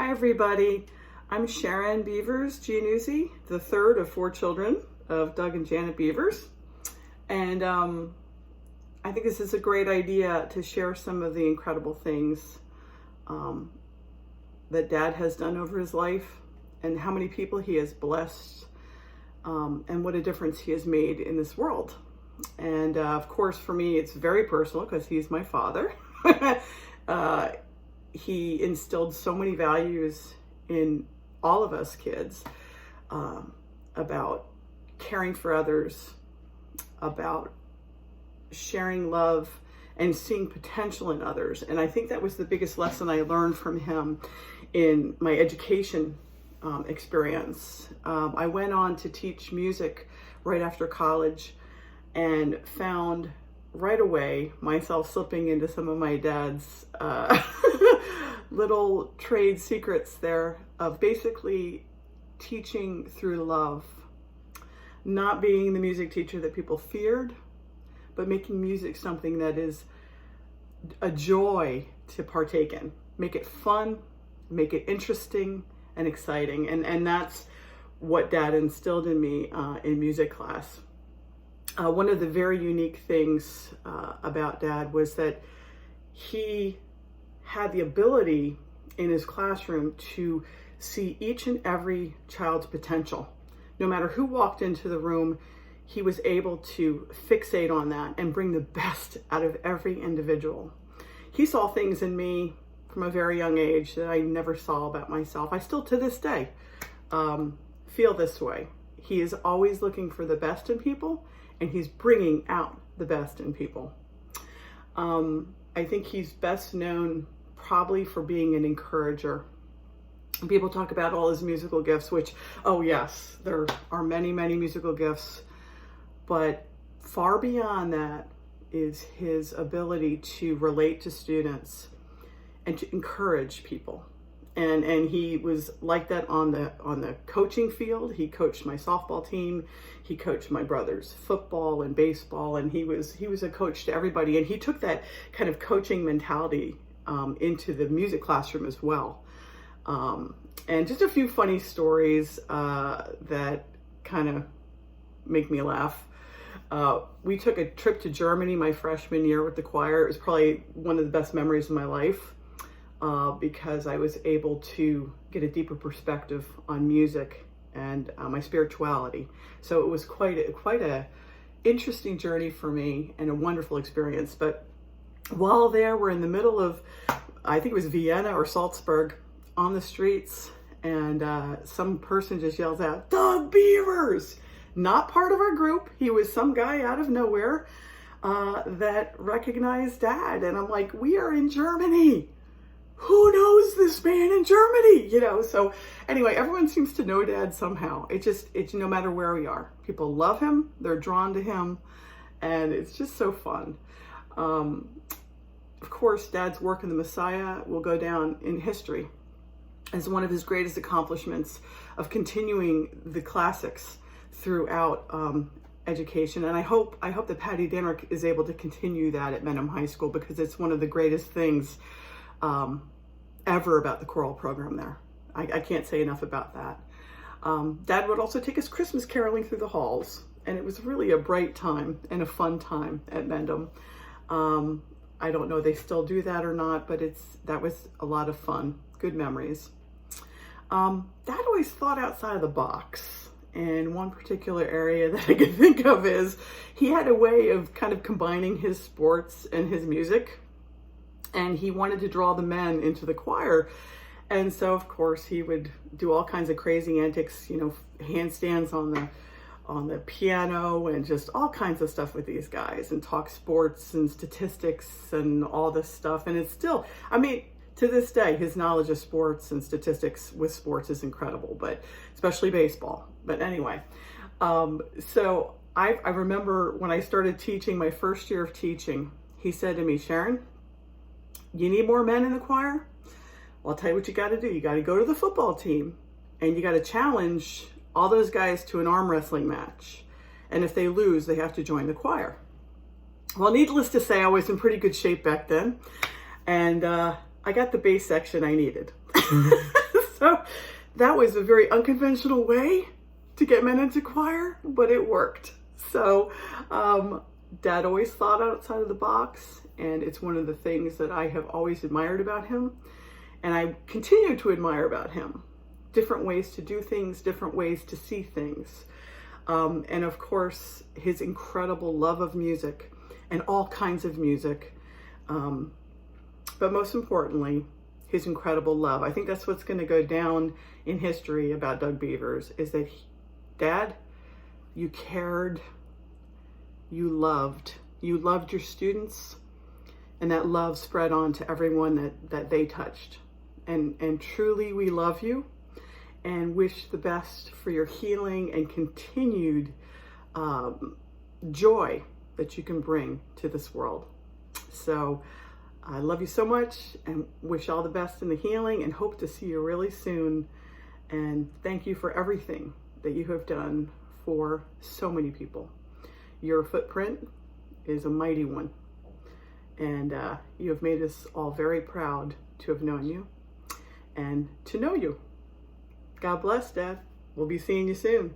Hi everybody, I'm Sharon Beavers Giannuzzi, the third of 4 children of Doug and Janet Beavers. And I think this is a great idea to share some of the incredible things that Dad has done over his life and how many people he has blessed and what a difference he has made in this world. And of course, for me, it's very personal because he's my father. He instilled so many values in all of us kids about caring for others, about sharing love and seeing potential in others. And I think that was the biggest lesson I learned from him in my education experience. I went on to teach music right after college and found right away myself slipping into some of my dad's little trade secrets there of basically teaching through love, not being the music teacher that people feared, but making music something that is a joy to partake in. Make it fun, make it interesting and exciting. And that's what Dad instilled in me in music class. One of the very unique things about Dad was that he had the ability in his classroom to see each and every child's potential. No matter who walked into the room, he was able to fixate on that and bring the best out of every individual. He saw things in me from a very young age that I never saw about myself. I still to this day feel this way. He is always looking for the best in people, and he's bringing out the best in people. I think he's best known probably for being an encourager. People talk about all his musical gifts, which, oh yes, there are many, many musical gifts, but far beyond that is his ability to relate to students and to encourage people. And he was like that on the coaching field. He coached my softball team. He coached my brother's football and baseball, and he was a coach to everybody. And he took that kind of coaching mentality into the music classroom as well. And just a few funny stories that kind of make me laugh. We took a trip to Germany my freshman year with the choir. It was probably one of the best memories of my life. Because I was able to get a deeper perspective on music and my spirituality. So it was quite a interesting journey for me and a wonderful experience. But while there, we're in the middle of, I think it was Vienna or Salzburg, on the streets, and some person just yells out, "Doug Beavers!" Not part of our group. He was some guy out of nowhere that recognized Dad. And I'm like, we are in Germany. Who knows this man in Germany? So anyway, everyone seems to know Dad somehow. It's no matter where we are. People love him, they're drawn to him, and it's just so fun. Of course, Dad's work in the Messiah will go down in history as one of his greatest accomplishments of continuing the classics throughout education. And I hope that Patty Danrick is able to continue that at Menham High School, because it's one of the greatest things ever about the choral program there. I can't say enough about that. Dad would also take us Christmas caroling through the halls, and it was really a bright time and a fun time at Mendham. I don't know if they still do that or not, but that was a lot of fun, good memories. Dad always thought outside of the box, and one particular area that I can think of is he had a way of kind of combining his sports and his music. And he wanted to draw the men into the choir. And so, of course, he would do all kinds of crazy antics, handstands on the piano and just all kinds of stuff with these guys, and talk sports and statistics and all this stuff. And it's still, to this day, his knowledge of sports and statistics with sports is incredible, but especially baseball. But anyway, so I remember when I started teaching, my first year of teaching, he said to me, "Sharon, you need more men in the choir? Well, I'll tell you what you got to do. You got to go to the football team, and you got to challenge all those guys to an arm wrestling match. And if they lose, they have to join the choir." Well, needless to say, I was in pretty good shape back then, and I got the bass section I needed. So that was a very unconventional way to get men into choir, but it worked. So Dad always thought outside of the box, and it's one of the things that I have always admired about him, and I continue to admire about him. Different ways to do things, different ways to see things. And of course, his incredible love of music and all kinds of music. But most importantly, his incredible love. I think that's what's going to go down in history about Doug Beavers, is that Dad, you cared, you loved your students, and that love spread on to everyone that they touched. And truly, we love you and wish the best for your healing and continued joy that you can bring to this world. So I love you so much and wish all the best in the healing and hope to see you really soon. And thank you for everything that you have done for so many people. Your footprint is a mighty one. And you have made us all very proud to have known you and to know you. God bless, Dad. We'll be seeing you soon.